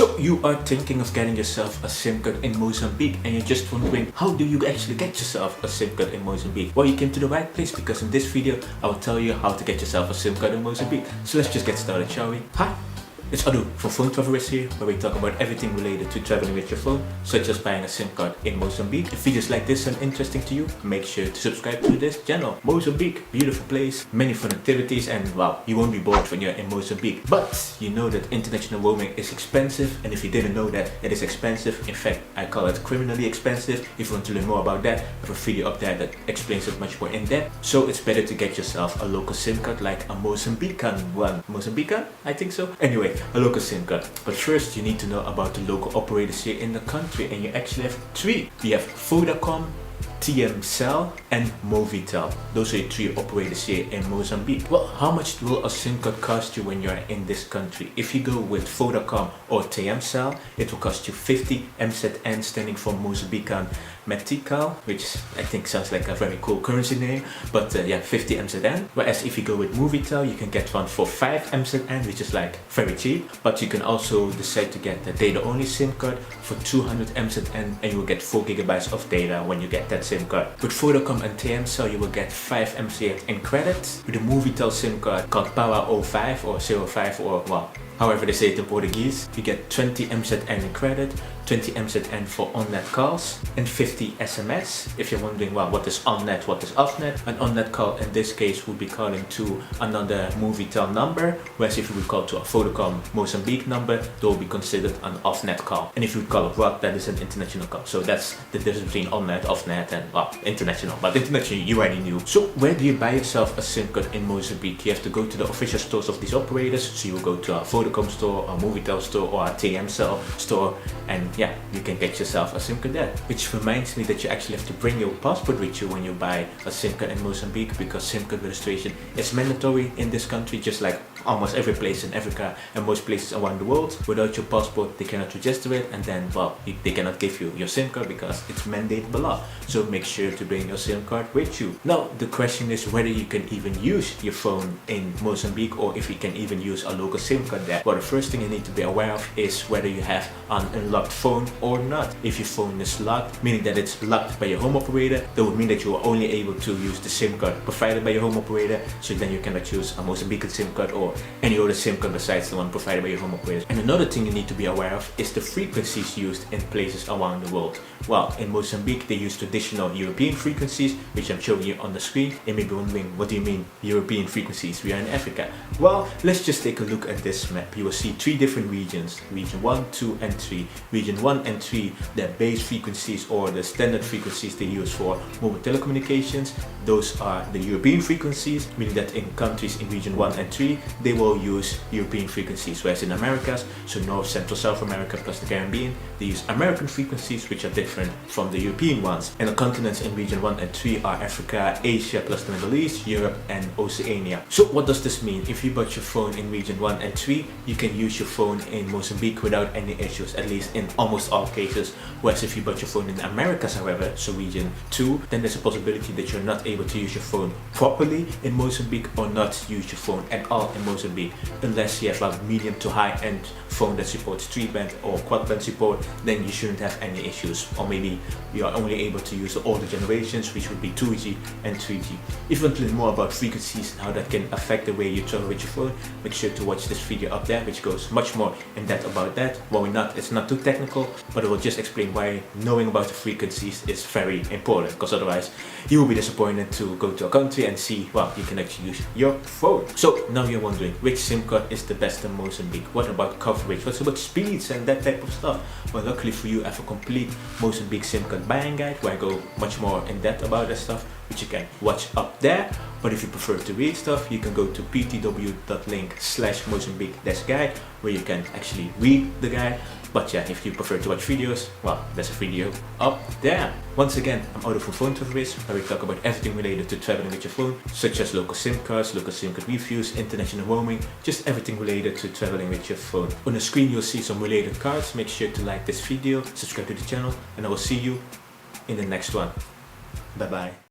So you are thinking of getting yourself a SIM card in Mozambique and you're just wondering, how do you actually get yourself a SIM card in Mozambique? Well, you came to the right place, because in this video I will tell you how to get yourself a SIM card in Mozambique. So let's just get started, shall we? Hi! It's Adu from Phone Travelers here, where we talk about everything related to traveling with your phone, such as buying a SIM card in Mozambique. If videos like this sound interesting to you, make sure to subscribe to this channel. Mozambique, beautiful place, many fun activities, and wow, you won't be bored when you're in Mozambique. But you know that international roaming is expensive, and if you didn't know that, it is expensive. In fact, I call it criminally expensive. If you want to learn more about that, I have a video up there that explains it much more in depth. So it's better to get yourself a local SIM card, like a Mozambican one. Mozambican? I think so. Anyway, a local SIM card. But first you need to know about the local operators here in the country, and you actually have three. You have Vodacom, TM and Movitel. Those are the three operators here in Mozambique. Well, how much will a SIM card cost you when you're in this country? If you go with Vodacom or TM, it will cost you 50 MZN, standing for Mozambican Metical, which I think sounds like a very cool currency name, but yeah, 50 MZN. Whereas if you go with Movitel, you can get one for 5 MZN, which is like very cheap. But you can also decide to get the data only SIM card for 200 MZN, and you will get 4 GB of data when you get that SIM card. With Vodacom and TM, you will get 5 MZN in credits. With the Movitel SIM card called Power 05 or 05, or well, however they say it in Portuguese, you get 20 MZN in credit, 20 MZN for on-net calls, and 50 SMS. If you're wondering, well, what is on-net, what is off-net? An on-net call in this case would be calling to another Movitel number, whereas if you would call to a Vodacom Mozambique number, that will be considered an off-net call. And if you would call abroad, that is an international call. So that's the difference between on-net, off-net, and well, international. But international, you already knew. So where do you buy yourself a SIM card in Mozambique? You have to go to the official stores of these operators. So you will go to a Vodacom store, a Movitel store, or a TM store, and yeah, you can get yourself a SIM card there. Which reminds me that you actually have to bring your passport with you when you buy a SIM card in Mozambique, because SIM card registration is mandatory in this country, just like almost every place in Africa and most places around the world. Without your passport, they cannot register it, and then, well, they cannot give you your SIM card because it's mandated by law. So make sure to bring your SIM card with you. Now, the question is whether you can even use your phone in Mozambique, or if you can even use a local SIM card there. Well, the first thing you need to be aware of is whether you have an unlocked phone or not. If your phone is locked, meaning that it's locked by your home operator, that would mean that you are only able to use the SIM card provided by your home operator, so then you cannot use a Mozambican SIM card or any other SIM card besides the one provided by your home operator. And another thing you need to be aware of is the frequencies used in places around the world. Well, in Mozambique they use traditional European frequencies, which I'm showing you on the screen. You may be wondering, what do you mean European frequencies? We are in Africa. Well, let's just take a look at this map. You will see 3 different regions: region 1, 2 and 3. Region 1 and 3, their base frequencies or the standard frequencies they use for mobile telecommunications, those are the European frequencies, meaning that in countries in region 1 and 3 they will use European frequencies, whereas in Americas, so North, Central, South America plus the Caribbean, they use American frequencies, which are different from the European ones. And the continents in region 1 and 3 are Africa, Asia plus the Middle East, Europe and Oceania. So what does this mean? If you bought your phone in region 1 and 3, you can use your phone in Mozambique without any issues, at least in almost all cases. Whereas if you bought your phone in Americas, however, so region 2, then there's a possibility that you're not able to use your phone properly in Mozambique, or not use your phone at all in Mozambique, unless you have a medium to high end phone that supports 3-band or quad-band support. Then you shouldn't have any issues, or maybe you are only able to use the older generations, which would be 2G and 3G. If you want to learn more about frequencies and how that can affect the way you travel with your phone, make sure to watch this video up there, which goes much more in depth about that. Well, it's not too technical, but it will just explain why knowing about the frequencies is very important, because otherwise you will be disappointed to go to a country and see, well, you can actually use your phone. So now you're wondering, which SIM card is the best in Mozambique? What about coverage? What's about speeds and that type of stuff? Well, luckily for you, I have a complete Mozambique SIM card buying guide where I go much more in depth about that stuff, which you can watch up there. But if you prefer to read stuff, you can go to ptw.link/Mozambique-guide, where you can actually read the guide. But yeah, if you prefer to watch videos, well, there's a video up there. Once again, I'm Adu from Phone Travelers, where we talk about everything related to traveling with your phone, such as local SIM cards, local SIM card reviews, international roaming, just everything related to traveling with your phone. On the screen you'll see some related cards. Make sure to like this video, subscribe to the channel, and I will see you in the next one. Bye bye.